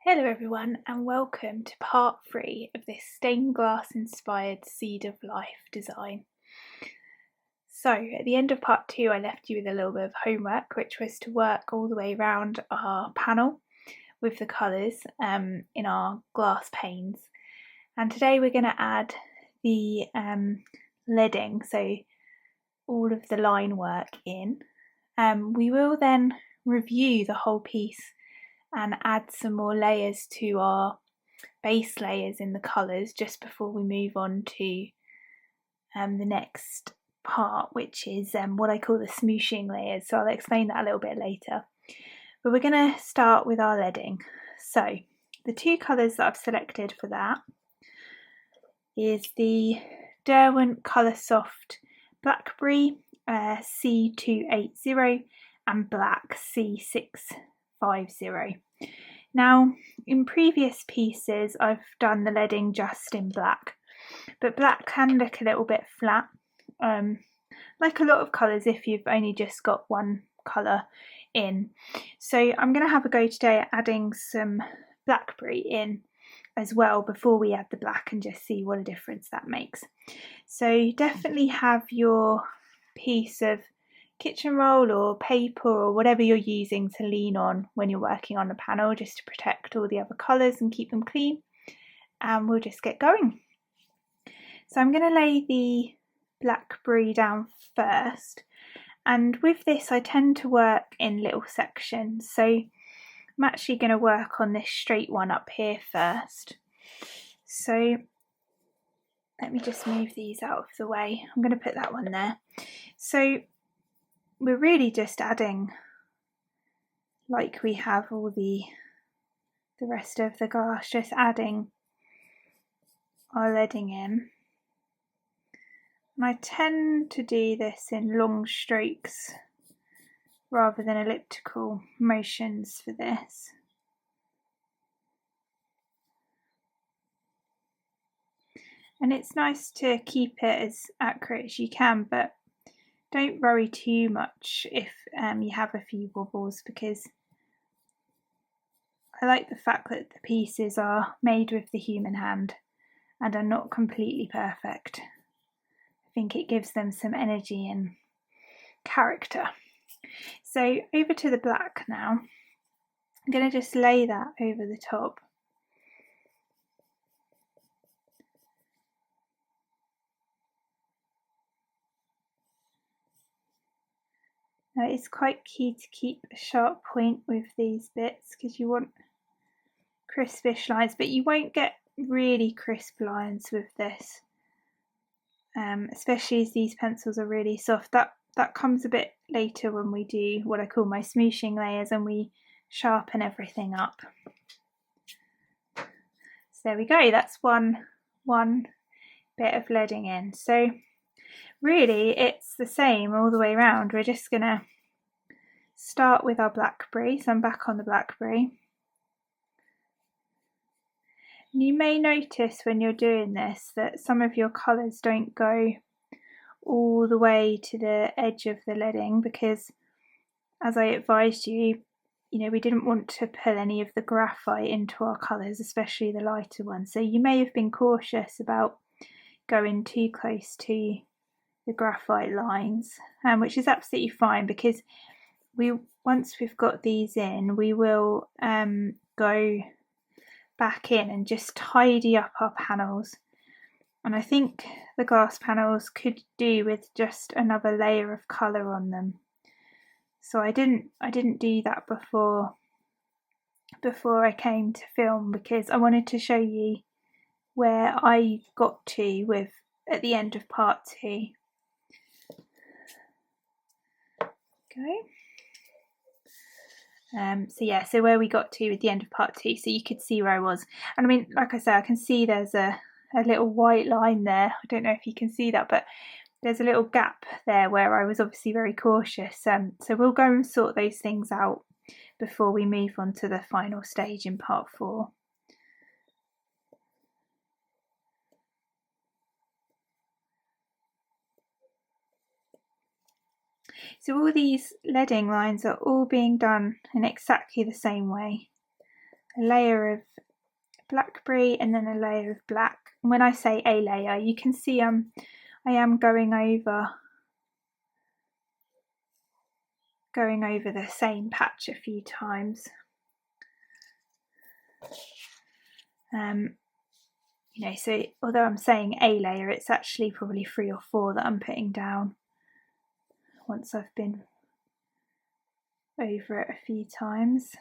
Hello everyone and welcome to part 3 of this stained glass inspired Seed of Life design. So at the end of part 2 I left you with a little bit of homework, which was to work all the way around our panel with the colours in our glass panes. And today we're going to add the leading, so all of the line work in. We will then review the whole piece and add some more layers to our base layers in the colours just before we move on to the next part, which is what I call the smooshing layers. So I'll explain that a little bit later. But we're going to start with our leading. So the two colours that I've selected for that is the Derwent Coloursoft Blackberry C280 and Black C650. Now, in previous pieces I've done the leading just in black, but black can look a little bit flat, like a lot of colours if you've only just got one colour in. So I'm going to have a go today at adding some blackberry in as well before we add the black and just see what a difference that makes. So definitely have your piece of kitchen roll or paper or whatever you're using to lean on when you're working on the panel, just to protect all the other colours and keep them clean, and we'll just get going. So I'm going to lay the blackberry down first, and with this I tend to work in little sections, so I'm actually going to work on this straight one up here first. So let me just move these out of the way. I'm going to put that one there. So we're really just adding, like we have all the rest of the glass, just adding our leading in. And I tend to do this in long strokes rather than elliptical motions for this. And it's nice to keep it as accurate as you can, but don't worry too much if you have a few wobbles, because I like the fact that the pieces are made with the human hand and are not completely perfect. I think it gives them some energy and character. So over to the black now. I'm going to just lay that over the top. Now it's quite key to keep a sharp point with these bits because you want crispish lines, but you won't get really crisp lines with this, especially as these pencils are really soft. That comes a bit later when we do what I call my smooshing layers and we sharpen everything up. So there we go, that's one bit of leading in. So really it's the same all the way around. We're just going to start with our blackberry, so I'm back on the blackberry. And you may notice when you're doing this that some of your colours don't go all the way to the edge of the leading, because as I advised you, we didn't want to pull any of the graphite into our colours, especially the lighter ones. So you may have been cautious about going too close to the graphite lines, which is absolutely fine, because once we've got these in, we will go back in and just tidy up our panels. And I think the glass panels could do with just another layer of colour on them. So I didn't do that before I came to film, because I wanted to show you where I got to with at the end of part 2. Okay. So where we got to at the end of part 2, so you could see where I was. And I mean, like I said, I can see there's a little white line there. I don't know if you can see that, but there's a little gap there where I was obviously very cautious. So we'll go and sort those things out before we move on to the final stage in part 4. So all these leading lines are all being done in exactly the same way. a layer of Blackberry and then a layer of black. And when I say a layer, you can see I am going over the same patch a few times. You know, so although I'm saying a layer, it's actually probably 3 or 4 that I'm putting down once I've been over it a few times.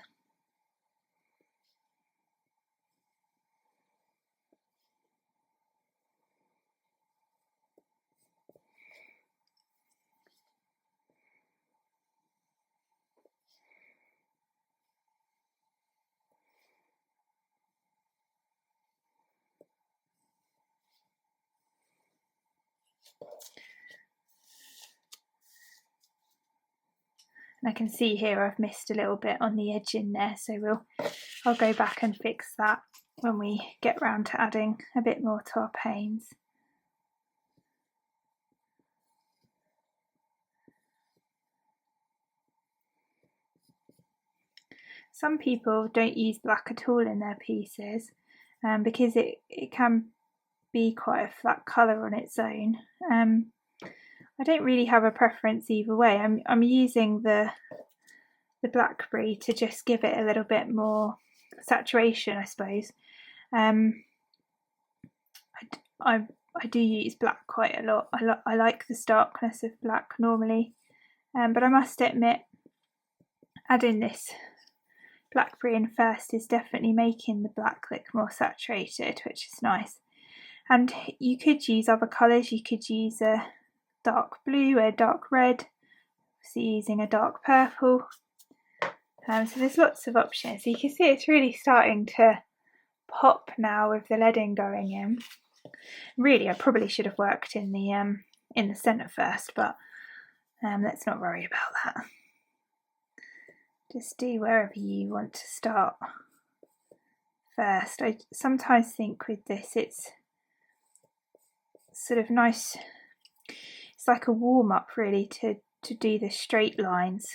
And I can see here I've missed a little bit on the edge in there, so I'll go back and fix that when we get round to adding a bit more to our panes. Some people don't use black at all in their pieces because it can be quite a flat colour on its own. I don't really have a preference either way. I'm using the Blackberry to just give it a little bit more saturation, I suppose. I do use black quite a lot. I like the starkness of black normally, but I must admit, adding this Blackberry in first is definitely making the black look more saturated, which is nice. And you could use other colours. You could use a dark blue, a dark red, obviously using a dark purple. So there's lots of options. So you can see it's really starting to pop now with the leading going in. Really, I probably should have worked in the centre first, but let's not worry about that. Just do wherever you want to start first. I sometimes think with this it's sort of nice, it's like a warm-up really to do the straight lines,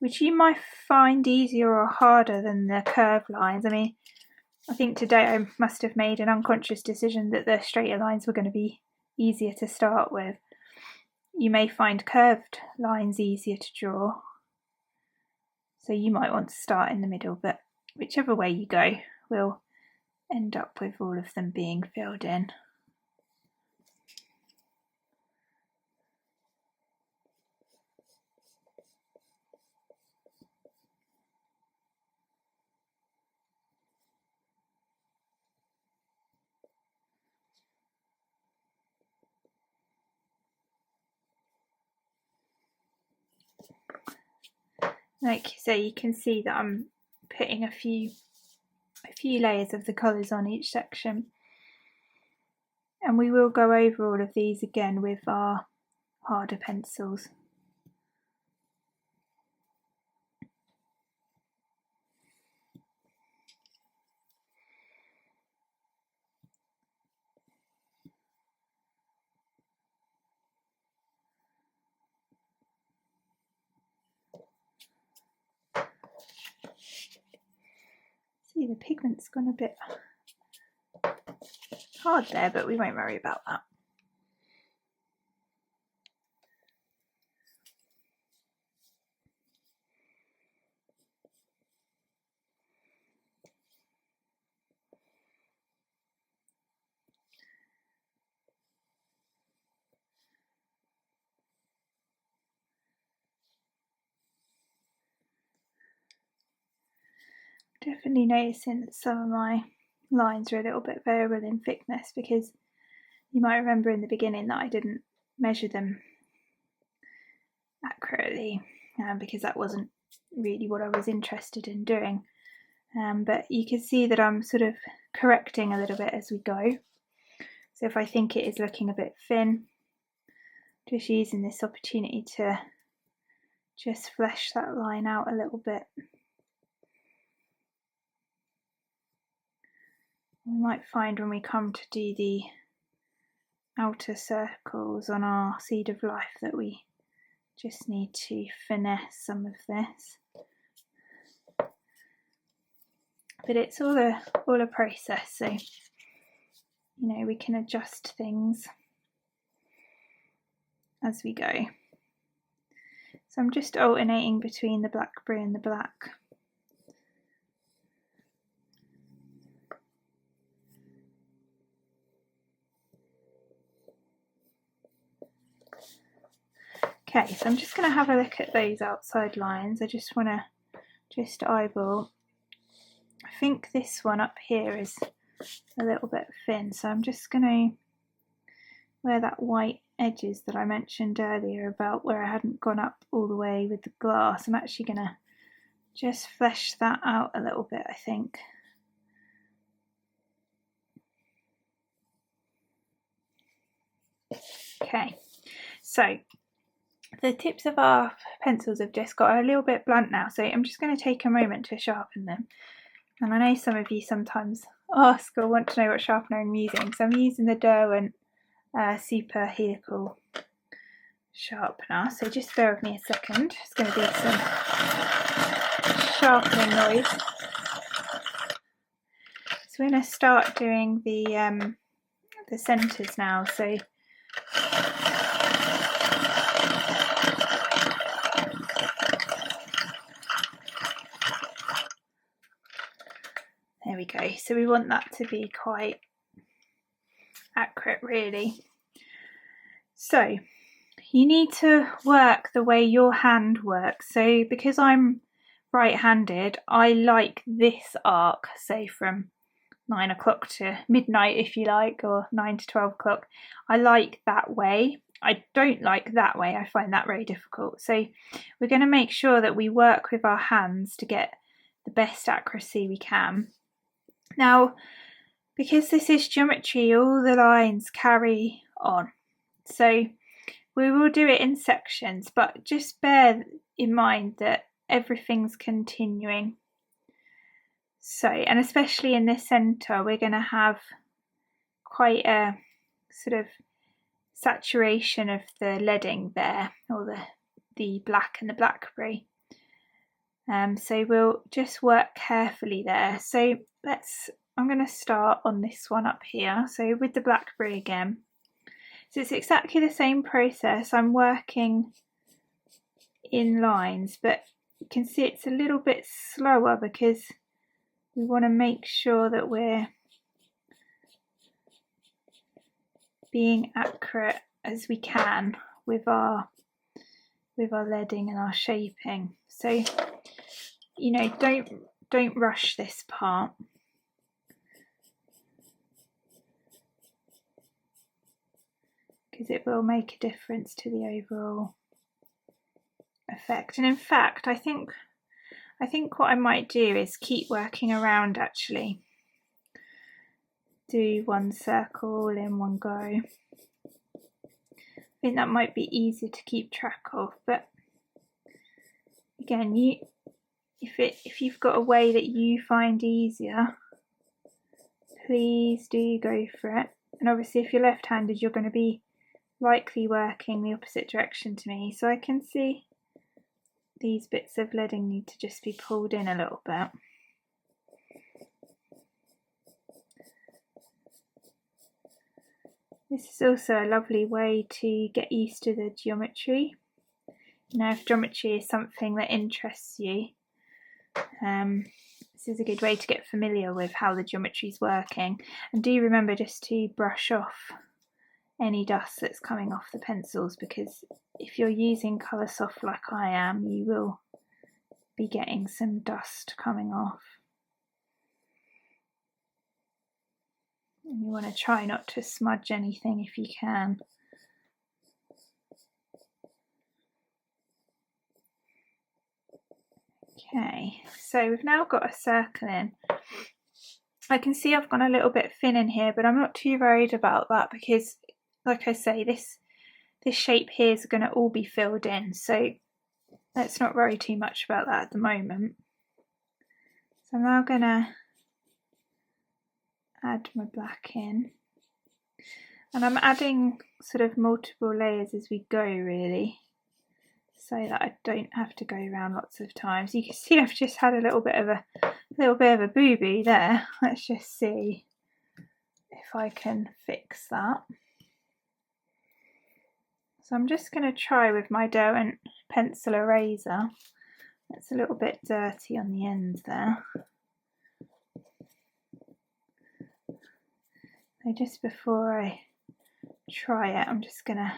which you might find easier or harder than the curved lines. I mean, I think today I must have made an unconscious decision that the straighter lines were going to be easier to start with. You may find curved lines easier to draw, so you might want to start in the middle, but whichever way you go, we'll end up with all of them being filled in. Like so, you can see that I'm putting a few layers of the colours on each section, and we will go over all of these again with our harder pencils. See, the pigment's gone a bit hard there, but we won't worry about that. Definitely noticing that some of my lines are a little bit variable in thickness, because you might remember in the beginning that I didn't measure them accurately because that wasn't really what I was interested in doing. But you can see that I'm sort of correcting a little bit as we go. So if I think it is looking a bit thin, just using this opportunity to just flesh that line out a little bit. We might find when we come to do the outer circles on our seed of life that we just need to finesse some of this. but it's all a process, so you know, we can adjust things as we go. So I'm just alternating between the blackberry and the black. Okay, so I'm just going to have a look at those outside lines. I just want to just eyeball. I think this one up here is a little bit thin, so I'm just going to, where that white edges that I mentioned earlier about where I hadn't gone up all the way with the glass, I'm actually going to just flesh that out a little bit, I think. Okay, so the tips of our pencils have just got a little bit blunt now, so I'm just going to take a moment to sharpen them. And I know some of you sometimes ask or want to know what sharpener I'm using, so I'm using the Derwent super helical sharpener, so just bear with me a second. It's going to be some sharpening noise. So we're going to start doing the centres now. So there we go. So we want that to be quite accurate, really. So you need to work the way your hand works. So because I'm right-handed, I like this arc, say from 9 o'clock to midnight if you like, or 9 to 12 o'clock. I like that way. I don't like that way. I find that very difficult. So we're going to make sure that we work with our hands to get the best accuracy we can. Now, because this is geometry, all the lines carry on. So we will do it in sections, but just bear in mind that everything's continuing. So, and especially in this centre, we're going to have quite a sort of saturation of the leading there, or the black and the blackberry. So we'll just work carefully there. So I'm going to start on this one up here. So with the blackberry again. So it's exactly the same process. I'm working in lines, but you can see it's a little bit slower because we want to make sure that we're being accurate as we can with our leading and our shaping. So, you know, don't rush this part. Because it will make a difference to the overall effect. And in fact, I think what I might do is keep working around, actually. Do one circle all in one go. I think that might be easier to keep track of, but again, if you've got a way that you find easier, please do go for it. And obviously if you're left-handed, you're going to be likely working the opposite direction to me, so I can see these bits of leading need to just be pulled in a little bit. This is also a lovely way to get used to the geometry. You know, if geometry is something that interests you, this is a good way to get familiar with how the geometry is working. And do remember just to brush off any dust that's coming off the pencils, because if you're using Coloursoft like I am, you will be getting some dust coming off. And you want to try not to smudge anything if you can. Okay, so we've now got a circle in. I can see I've gone a little bit thin in here, but I'm not too worried about that because, like I say, this shape here is going to all be filled in, so let's not worry too much about that at the moment. So I'm now going to add my black in, and I'm adding sort of multiple layers as we go, really, so that I don't have to go around lots of times. You can see I've just had a little bit of a little bit of a boo-boo there. Let's just see if I can fix that. So I'm just going to try with my Derwent pencil eraser. It's a little bit dirty on the end there. So just before I try it, I'm just going to,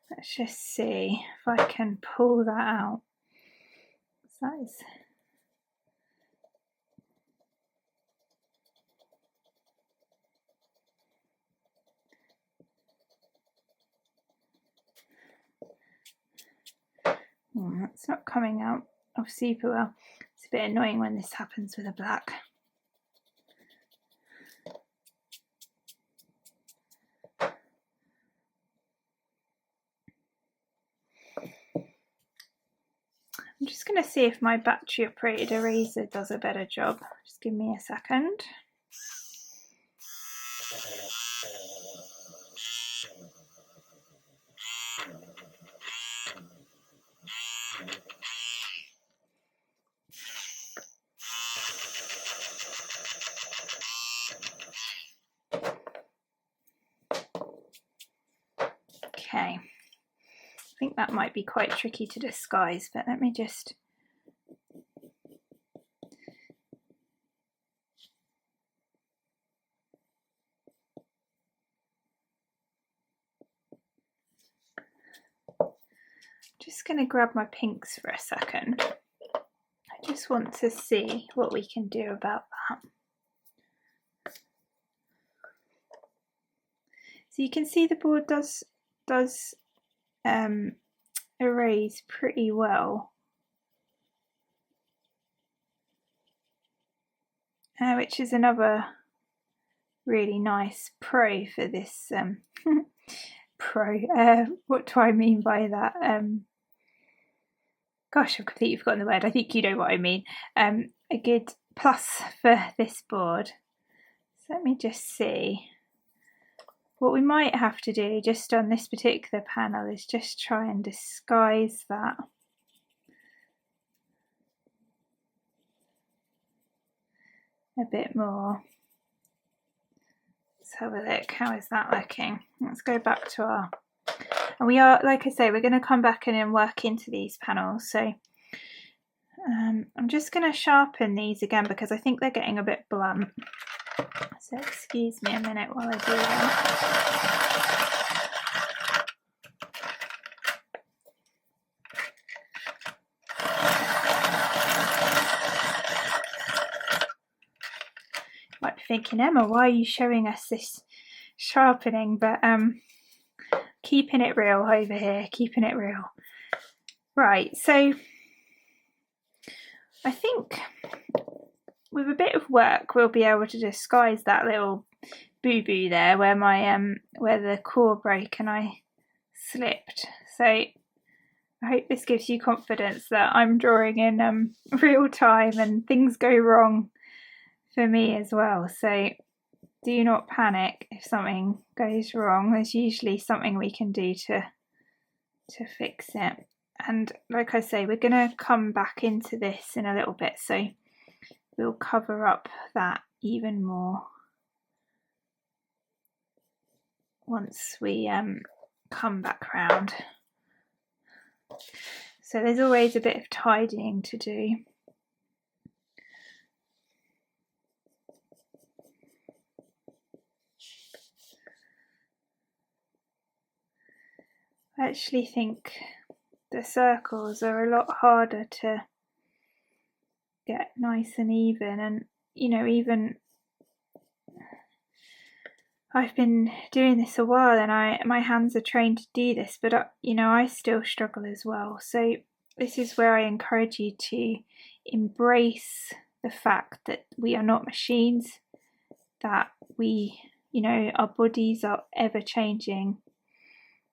let's just see if I can pull that out. So that is, that's not coming out super well. It's a bit annoying when this happens with a black. I'm just going to see if my battery operated eraser does a better job. Just give me a second. Okay, I think that might be quite tricky to disguise, but let me just going to grab my pinks for a second. I just want to see what we can do about that. So you can see the board does erase pretty well, which is another really nice pro for this what do I mean by that? Gosh, I've completely forgotten the word. I think you know what I mean. A good plus for this board. So let me just see. What we might have to do just on this particular panel is just try and disguise that. A bit more. Let's have a look. How is that looking? Let's go back to our... And we are, like I say, we're going to come back in and work into these panels. So I'm just going to sharpen these again because I think they're getting a bit blunt. So excuse me a minute while I do that. You might be thinking, Emma, why are you showing us this sharpening? But keeping it real over here, keeping it real. Right, so I think with a bit of work we'll be able to disguise that little boo-boo there where my where the core broke and I slipped. So I hope this gives you confidence that I'm drawing in real time and things go wrong for me as well. So do not panic if something goes wrong. There's usually something we can do to fix it. And like I say, we're going to come back into this in a little bit, so we'll cover up that even more once we come back round. So there's always a bit of tidying to do. I actually think the circles are a lot harder to get nice and even, and you know, even I've been doing this a while and my hands are trained to do this, but you know, I still struggle as well. So this is where I encourage you to embrace the fact that we are not machines, that we, you know, our bodies are ever changing,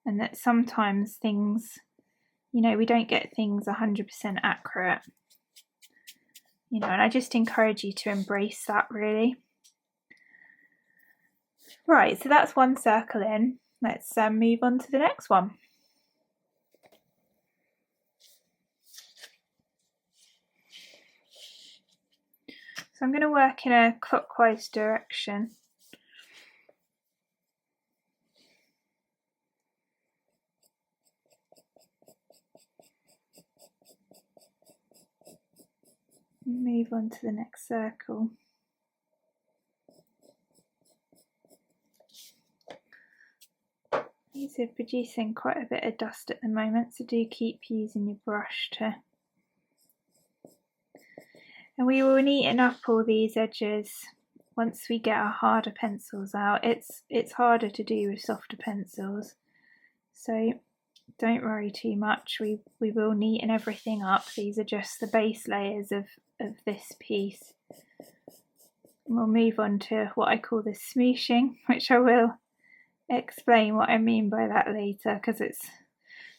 and that sometimes things, you know, we don't get things 100% accurate, you know, and I just encourage you to embrace that, really. Right, so that's one circle in. Let's move on to the next one. So I'm going to work in a clockwise direction. Move on to the next circle. These are producing quite a bit of dust at the moment, so do keep using your brush to. And we will neaten up all these edges once we get our harder pencils out. It's harder to do with softer pencils, so don't worry too much. We will neaten everything up. These are just the base layers of this piece. And we'll move on to what I call the smooshing, which I will explain what I mean by that later, because it's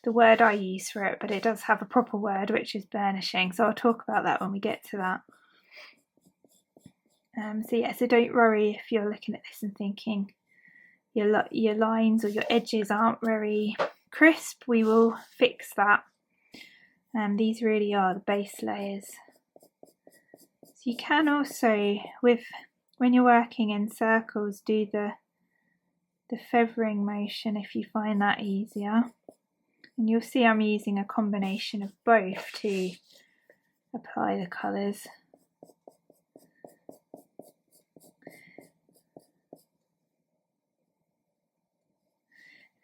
the word I use for it, but it does have a proper word, which is burnishing, so I'll talk about that when we get to that. So don't worry if you're looking at this and thinking your lines or your edges aren't very crisp. We will fix that. These really are the base layers. So you can also, when you're working in circles, do the feathering motion if you find that easier. And you'll see I'm using a combination of both to apply the colours.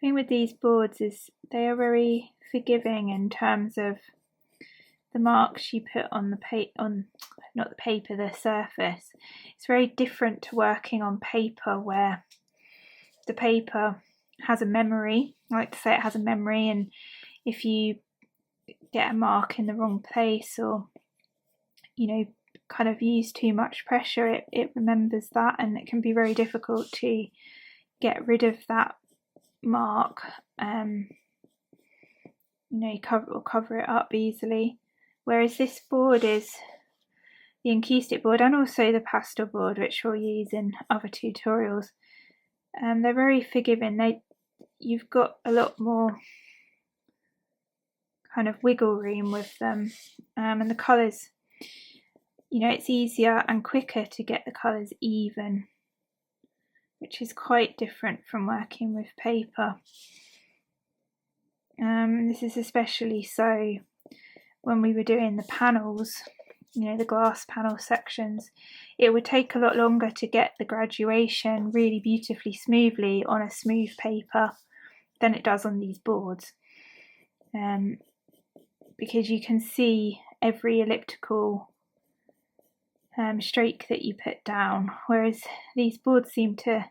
The thing with these boards is they are very forgiving in terms of the marks you put on the the surface. It's very different to working on paper, where the paper has a memory. I like to say it has a memory, and if you get a mark in the wrong place, or kind of use too much pressure, it remembers that, and it can be very difficult to get rid of that mark. Cover it up easily. Whereas this board is the Encasuticbord, and also the pastel board, which we'll use in other tutorials. They're very forgiving. You've got a lot more kind of wiggle room with them, and the colours, it's easier and quicker to get the colours even, which is quite different from working with paper. This is especially so when we were doing the panels, the glass panel sections. It would take a lot longer to get the graduation really beautifully smoothly on a smooth paper than it does on these boards, because you can see every elliptical stroke that you put down, whereas these boards seem to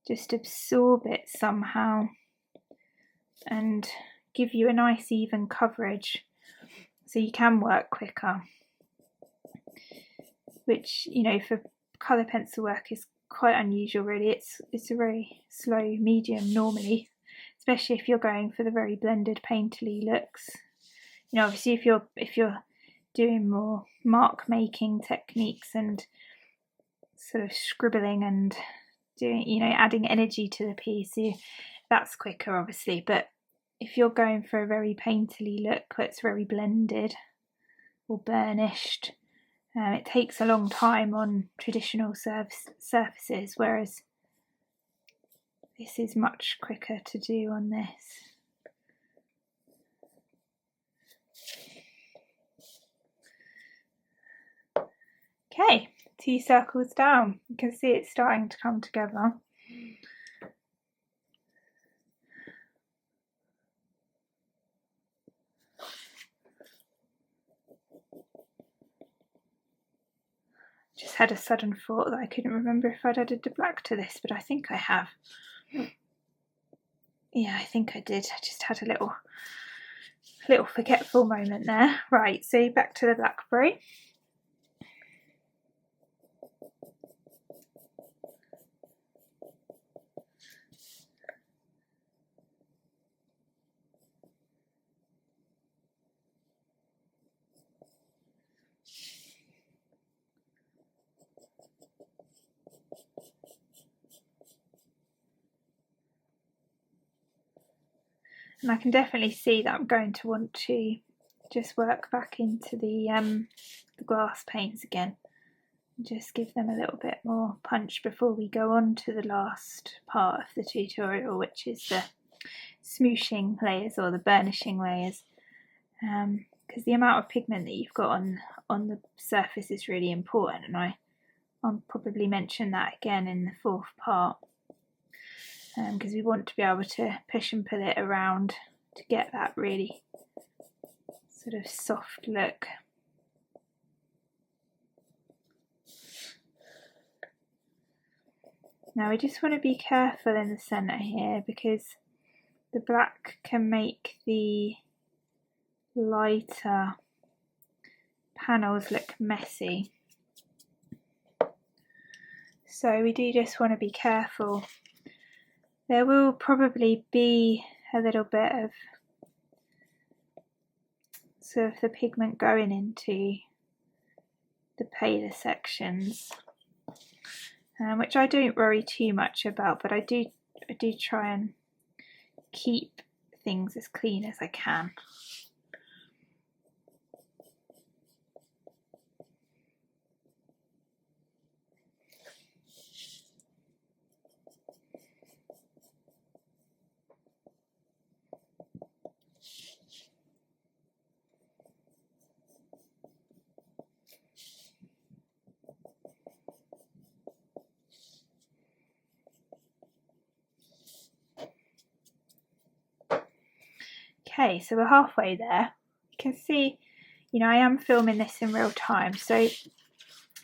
just absorb it somehow and give you a nice even coverage, so you can work quicker, which for colour pencil work is quite unusual really. It's a very slow medium normally, especially if you're going for the very blended painterly looks. Obviously if you're doing more mark making techniques and sort of scribbling and doing adding energy to the piece, that's quicker obviously. But if you're going for a very painterly look that's very blended or burnished, it takes a long time on traditional surfaces, whereas this is much quicker to do on this. Okay, 2 circles down. You can see it's starting to come together. Just had a sudden thought that I couldn't remember if I'd added the black to this, but I think I have. Yeah, I think I did. I just had a little forgetful moment there. Right, so back to the Blackberry. And I can definitely see that I'm going to want to just work back into the glass paints again. Just give them a little bit more punch before we go on to the last part of the tutorial, which is the smooshing layers or the burnishing layers, because the amount of pigment that you've got on the surface is really important, and I'll probably mention that again in the fourth part, because we want to be able to push and pull it around to get that really sort of soft look. Now we just want to be careful in the centre here, because the black can make the lighter panels look messy. So we do just want to be careful. There will probably be a little bit of sort of the pigment going into the paler sections, which I don't worry too much about, but I do try and keep things as clean as I can. Okay, so we're halfway there. You can see, you know, I am filming this in real time, so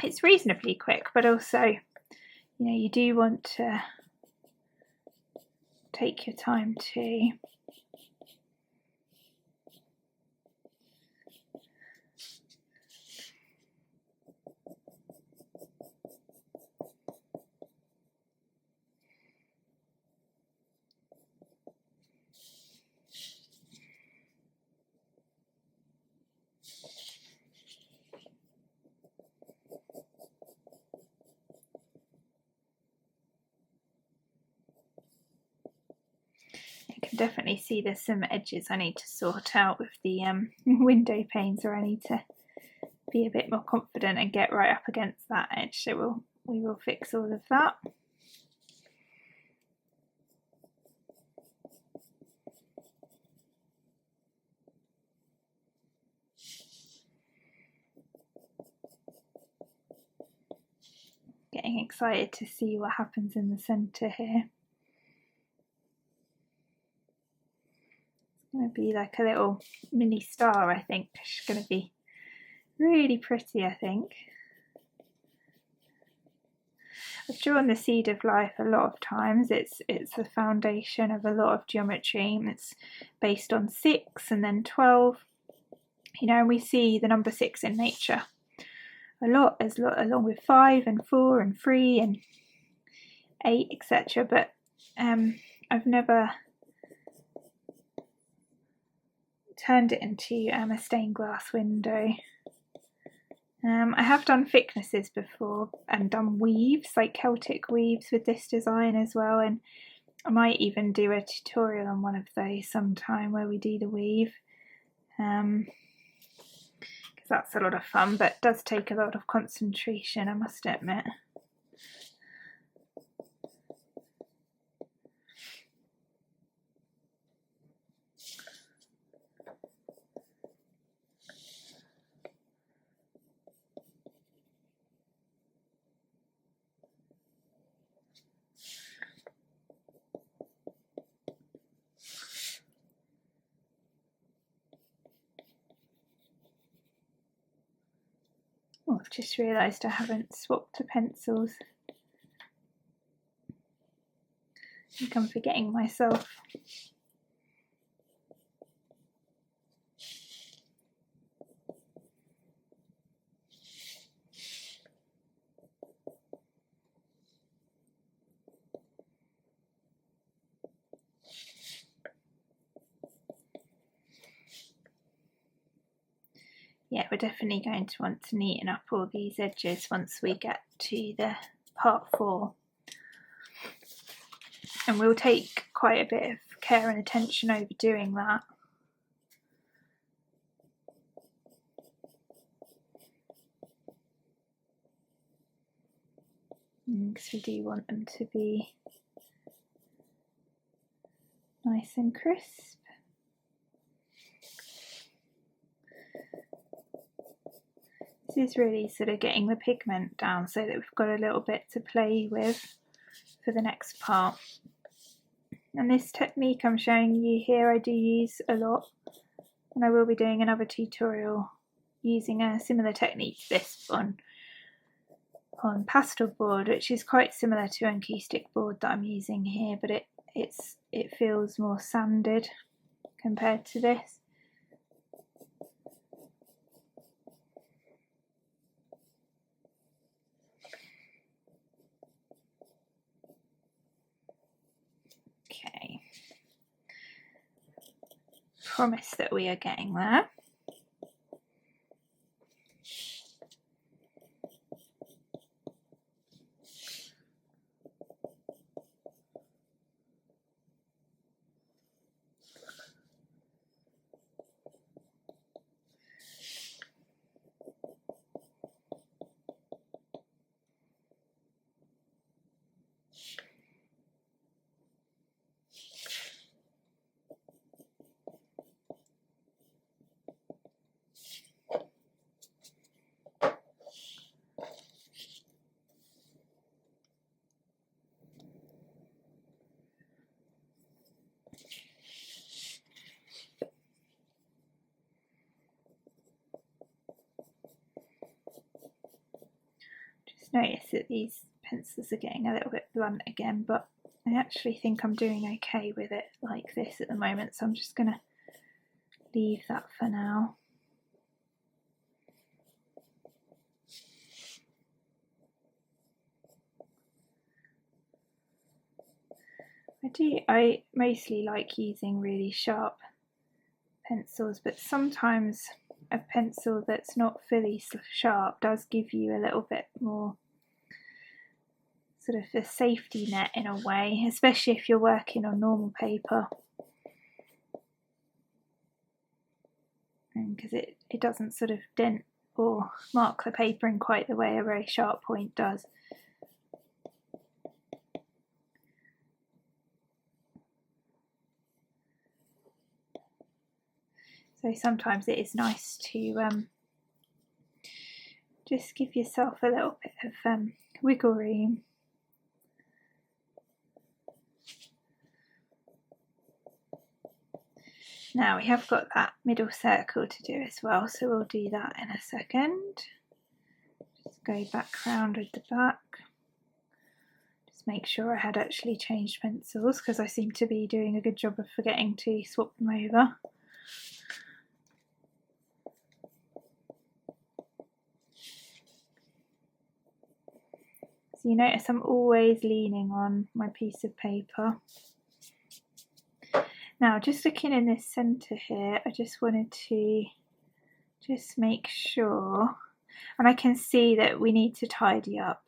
it's reasonably quick, but also, you know, you do want to take your time too. You can definitely see there's some edges I need to sort out with the window panes, or I need to be a bit more confident and get right up against that edge, so we will fix all of that. Getting excited to see what happens in the centre here. It's going to be like a little mini star, I think. It's going to be really pretty, I think. I've drawn the seed of life a lot of times. It's the foundation of a lot of geometry. It's based on 6 and then 12. You know, and we see the number 6 in nature a lot, along with 5 and 4 and 3 and 8, etc. But I've never turned it into a stained glass window. I have done thicknesses before and done weaves, like Celtic weaves, with this design as well, and I might even do a tutorial on one of those sometime where we do the weave, because that's a lot of fun, but does take a lot of concentration, I must admit. Oh, I've just realised I haven't swapped the pencils. I think I'm forgetting myself. Yeah, we're definitely going to want to neaten up all these edges once we get to the part 4. And we'll take quite a bit of care and attention over doing that. because we do want them to be nice and crisp. This is really sort of getting the pigment down so that we've got a little bit to play with for the next part. And this technique I'm showing you here I do use a lot, and I will be doing another tutorial using a similar technique to this one on pastelboard, which is quite similar to Encasuticbord that I'm using here, but it feels more sanded compared to this. Okay, promise that we are getting there. Notice that these pencils are getting a little bit blunt again, but I actually think I'm doing okay with it like this at the moment, so I'm just going to leave that for now. I mostly like using really sharp pencils, but sometimes a pencil that's not fully sharp does give you a little bit more sort of a safety net in a way, especially if you're working on normal paper, because it doesn't sort of dent or mark the paper in quite the way a very sharp point does. So sometimes it is nice to just give yourself a little bit of wiggle room. Now we have got that middle circle to do as well, so we'll do that in a second. Just go back round with the back. Just make sure I had actually changed pencils, because I seem to be doing a good job of forgetting to swap them over. So you notice I'm always leaning on my piece of paper. Now, just looking in this centre here, I just wanted to just make sure, and I can see that we need to tidy up,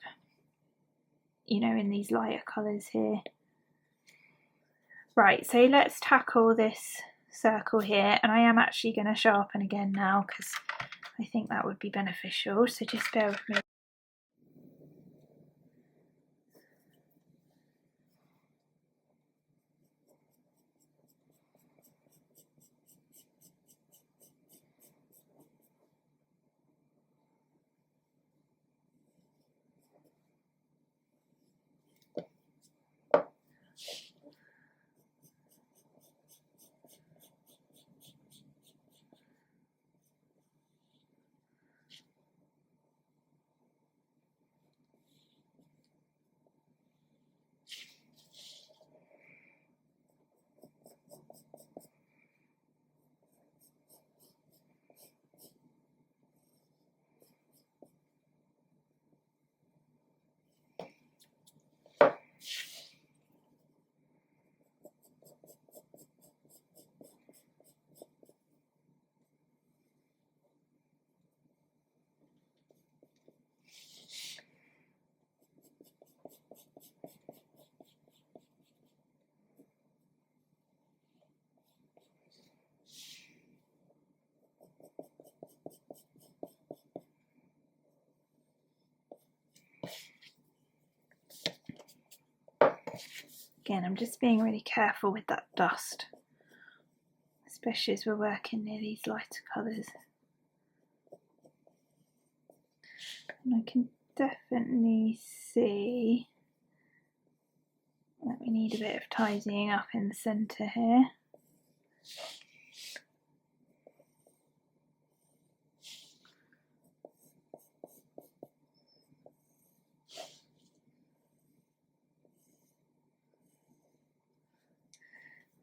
you know, in these lighter colours here. Right, so let's tackle this circle here, and I am actually going to sharpen again now because I think that would be beneficial, so just bear with me. Again, I'm just being really careful with that dust, especially as we're working near these lighter colours. And I can definitely see that we need a bit of tidying up in the centre here.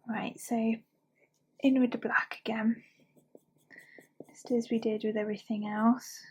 Right, so in with the black again, just as we did with everything else.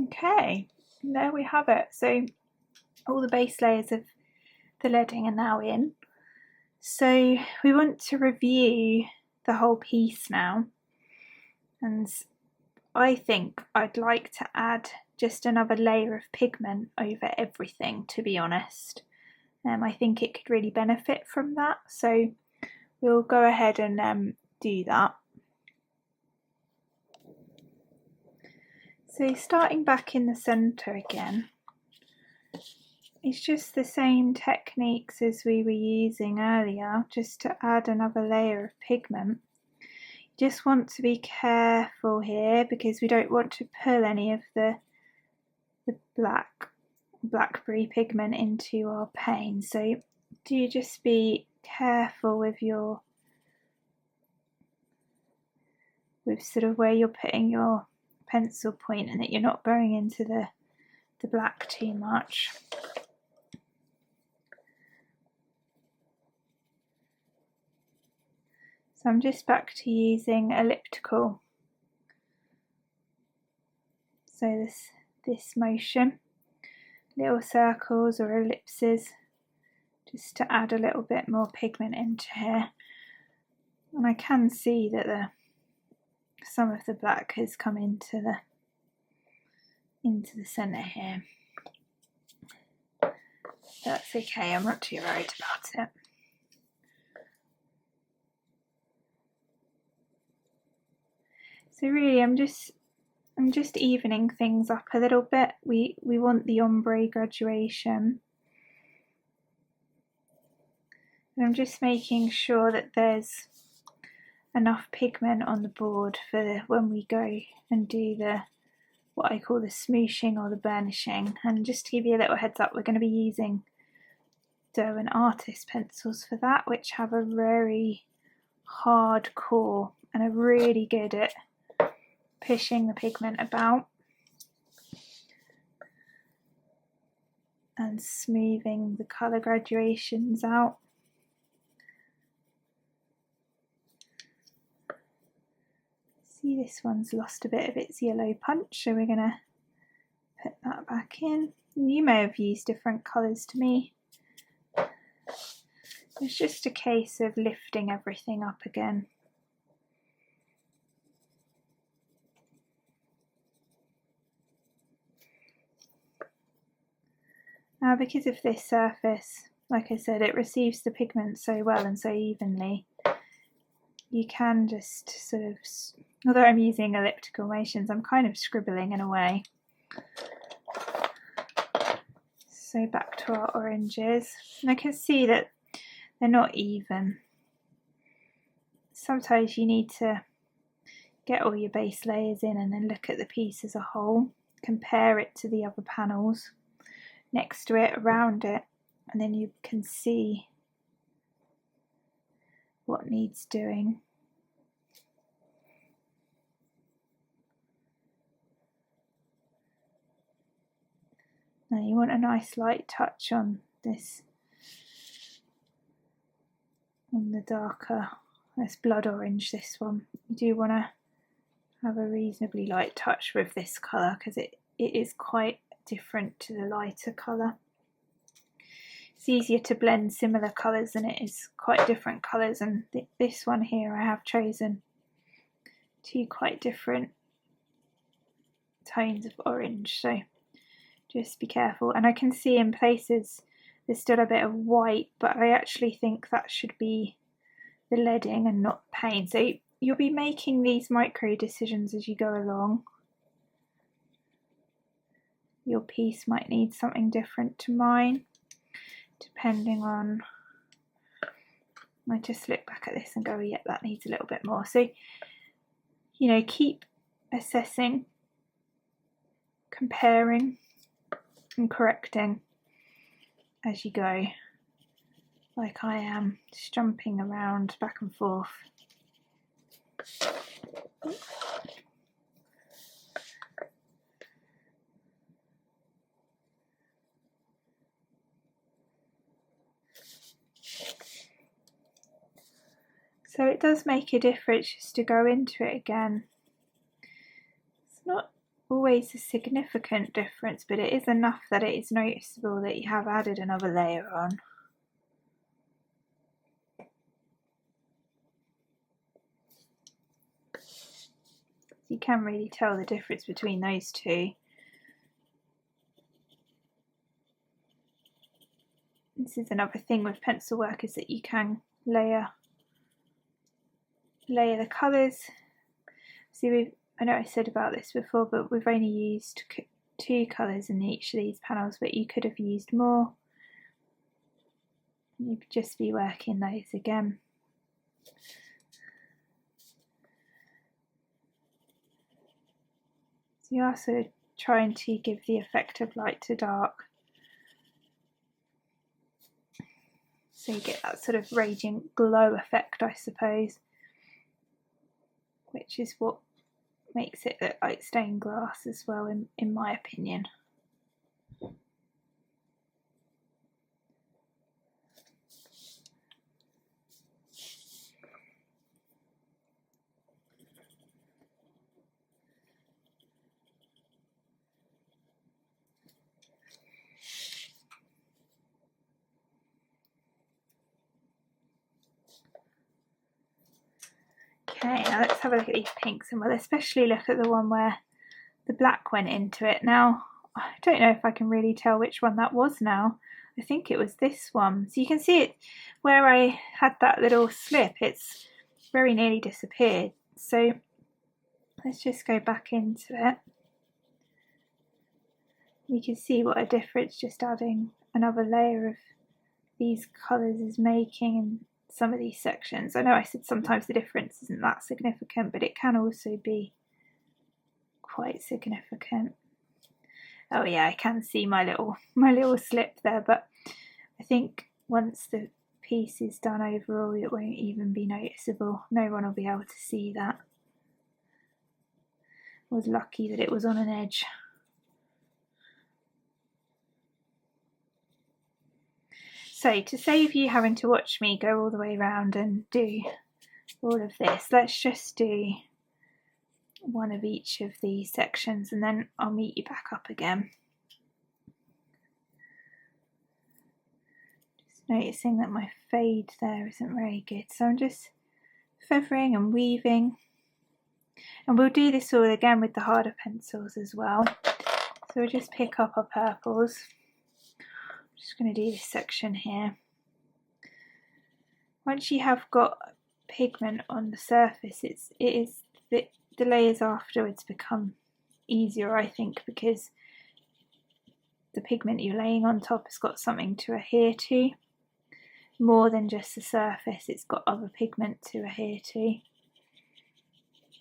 Okay, there we have it. So all the base layers of the leading are now in. So we want to review the whole piece now, and I think I'd like to add just another layer of pigment over everything, to be honest. I think it could really benefit from that, so we'll go ahead and do that. So starting back in the centre again, it's just the same techniques as we were using earlier, just to add another layer of pigment. You just want to be careful here because we don't want to pull any of the Blackberry pigment into our paint. So do just be careful with sort of where you're putting your pencil point, and that you're not going into the black too much. So I'm just back to using elliptical. So this motion, little circles or ellipses, just to add a little bit more pigment into here. And I can see that some of the black has come into the centre here. That's okay, I'm not too worried about it. So really I'm just evening things up a little bit. We want the ombre graduation. And I'm just making sure that there's enough pigment on the board for when we go and do what I call the smooshing or the burnishing. And just to give you a little heads up, we're going to be using Derwent artist pencils for that, which have a very hard core and are really good at pushing the pigment about and smoothing the colour graduations out. See, this one's lost a bit of its yellow punch, so we're going to put that back in. You may have used different colours to me. It's just a case of lifting everything up again. Now, because of this surface, like I said, it receives the pigment so well and so evenly, you can just sort of, although I'm using elliptical motions, I'm kind of scribbling in a way. So back to our oranges, and I can see that they're not even. Sometimes you need to get all your base layers in and then look at the piece as a whole, compare it to the other panels next to it, around it, and then you can see what needs doing. Now you want a nice light touch on this, on the darker That's blood orange, this one. You do want to have a reasonably light touch with this colour because it is quite different to the lighter colour. It's easier to blend similar colours than it is quite different colours, and this one here I have chosen two quite different tones of orange, so just be careful. And I can see in places there's still a bit of white, but I actually think that should be the leading and not paint. So you'll be making these micro decisions as you go along. Your piece might need something different to mine, depending on, I just look back at this and go, yeah, that needs a little bit more. So, you know, keep assessing, comparing and correcting as you go, like I am, just jumping around back and forth. So it does make a difference just to go into it again. It's not always a significant difference, but it is enough that it is noticeable that you have added another layer on. You can really tell the difference between those two. This is another thing with pencil work, is that you can layer the colours. See, I know I said about this before, but we've only used two colours in each of these panels, but you could have used more. You'd just be working those again. So you're also trying to give the effect of light to dark, so you get that sort of radiant glow effect, I suppose, which is what makes it look like stained glass as well, in my opinion. Okay, now let's have a look at these pinks, and we'll especially look at the one where the black went into it. Now, I don't know if I can really tell which one that was now. I think it was this one. So you can see it where I had that little slip, it's very nearly disappeared. So let's just go back into it. You can see what a difference just adding another layer of these colours is making in some of these sections. I know I said sometimes the difference isn't that significant, but it can also be quite significant. Oh yeah, I can see my little slip there, but I think once the piece is done overall, it won't even be noticeable. No one will be able to see that. I was lucky that it was on an edge. So to save you having to watch me go all the way around and do all of this, let's just do one of each of these sections and then I'll meet you back up again. Just noticing that my fade there isn't very good, so I'm just feathering and weaving, and we'll do this all again with the harder pencils as well. So we'll just pick up our purples. I'm just going to do this section here. Once you have got pigment on the surface, the layers afterwards become easier, I think, because the pigment you're laying on top has got something to adhere to. More than just the surface, it's got other pigment to adhere to.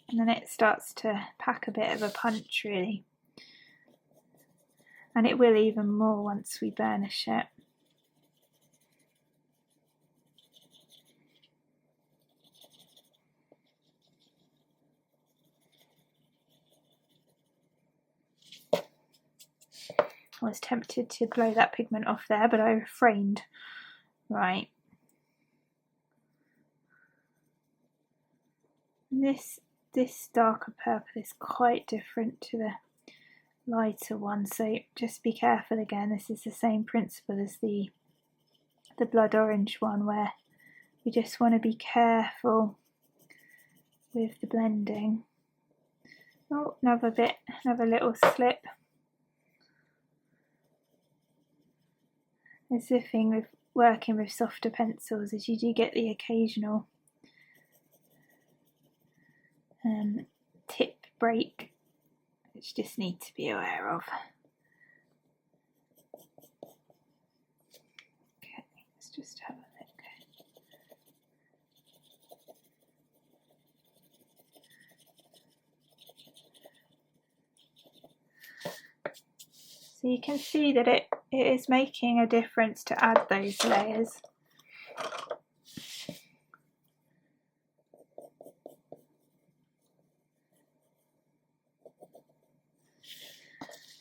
And then it starts to pack a bit of a punch, really. And it will even more once we burnish it. I was tempted to blow that pigment off there, but I refrained. Right. And this darker purple is quite different to the lighter one, so just be careful again. This is the same principle as the blood orange one, where we just want to be careful with the blending. Oh, another little slip. It's the thing with working with softer pencils, is you do get the occasional tip break, which you just need to be aware of. Okay, let's just have a look. So you can see that it is making a difference to add those layers.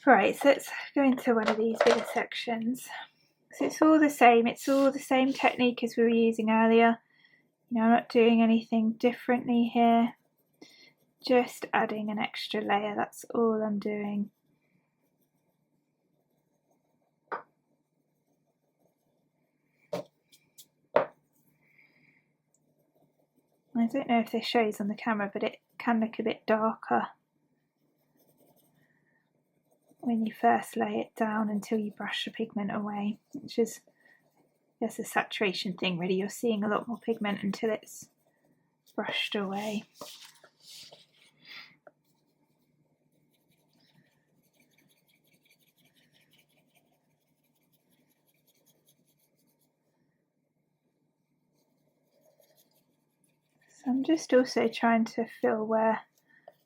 Right, so let's go into one of these bigger sections. So it's all the same technique as we were using earlier. You know, I'm not doing anything differently here, just adding an extra layer, that's all I'm doing. I don't know if this shows on the camera, but it can look a bit darker when you first lay it down until you brush the pigment away, which is just a saturation thing really. You're seeing a lot more pigment until it's brushed away. So I'm just also trying to fill where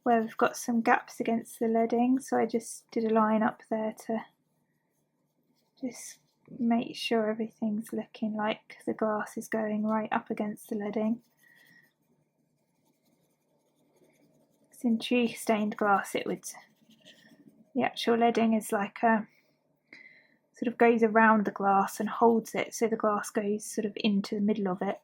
we've got some gaps against the leading, so I just did a line up there to just make sure everything's looking like the glass is going right up against the leading. It's in true stained glass, the actual leading is like a sort of goes around the glass and holds it, so the glass goes sort of into the middle of it.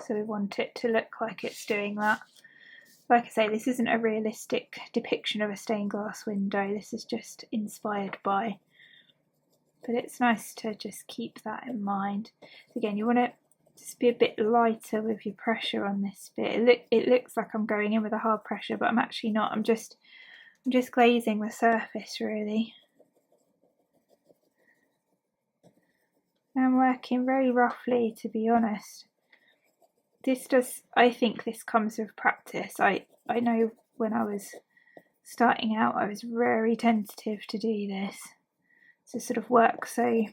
So we want it to look like it's doing that. Like I say, this isn't a realistic depiction of a stained glass window, this is just inspired by. But it's nice to just keep that in mind. Again, you want to just be a bit lighter with your pressure on this bit. It looks like I'm going in with a hard pressure, but I'm actually not. I'm just glazing the surface really. I'm working very roughly, to be honest. I think this comes with practice. I know when I was starting out I was very tentative to do this, to sort of work so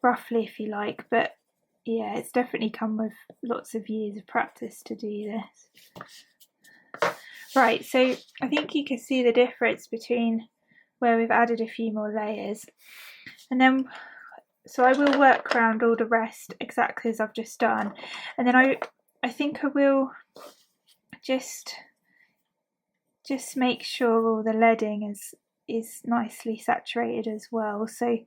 roughly if you like, but yeah, it's definitely come with lots of years of practice to do this. Right, so I think you can see the difference between where we've added a few more layers, and then so I will work around all the rest exactly as I've just done, and then I think I will just make sure all the leading is nicely saturated as well. So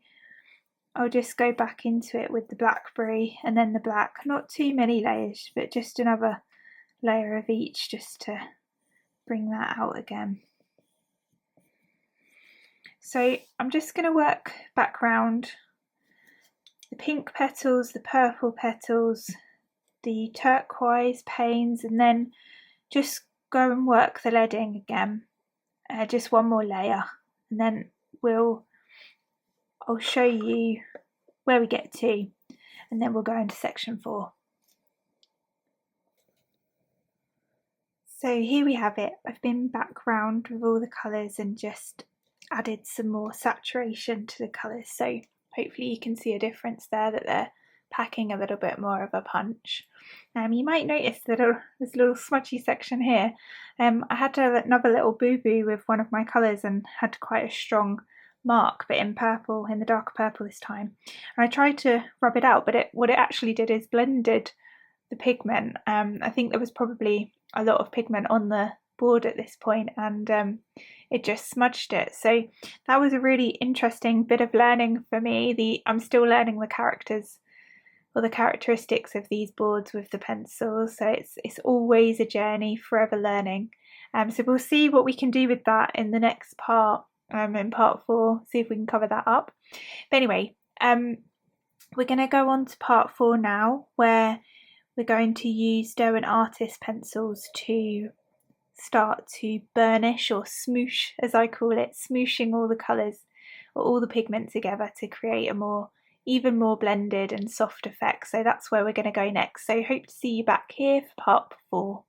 I'll just go back into it with the Blackberry and then the black, not too many layers, but just another layer of each just to bring that out again. So I'm just going to work back round the pink petals, the purple petals, the turquoise panes, and then just go and work the leading again, just one more layer, and then I'll show you where we get to, and then we'll go into section 4. So here we have it. I've been back round with all the colours and just added some more saturation to the colours, so hopefully you can see a difference there, that they're packing a little bit more of a punch. You might notice that this little smudgy section here, I had another little boo-boo with one of my colours and had quite a strong mark, but in purple, in the darker purple this time. And I tried to rub it out, but what it actually did is blended the pigment. I think there was probably a lot of pigment on the board at this point, and it just smudged it. So that was a really interesting bit of learning for me. I'm still learning the characters, or the characteristics of these boards with the pencils. So it's always a journey, forever learning. So we'll see what we can do with that in the next part, in part 4, see if we can cover that up. But anyway, we're going to go on to part 4 now, where we're going to use Derwent Artist pencils to start to burnish, or smoosh as I call it, smooshing all the colours or all the pigment together to create a even more blended and soft effect. So that's where we're going to go next. So hope to see you back here for part 4.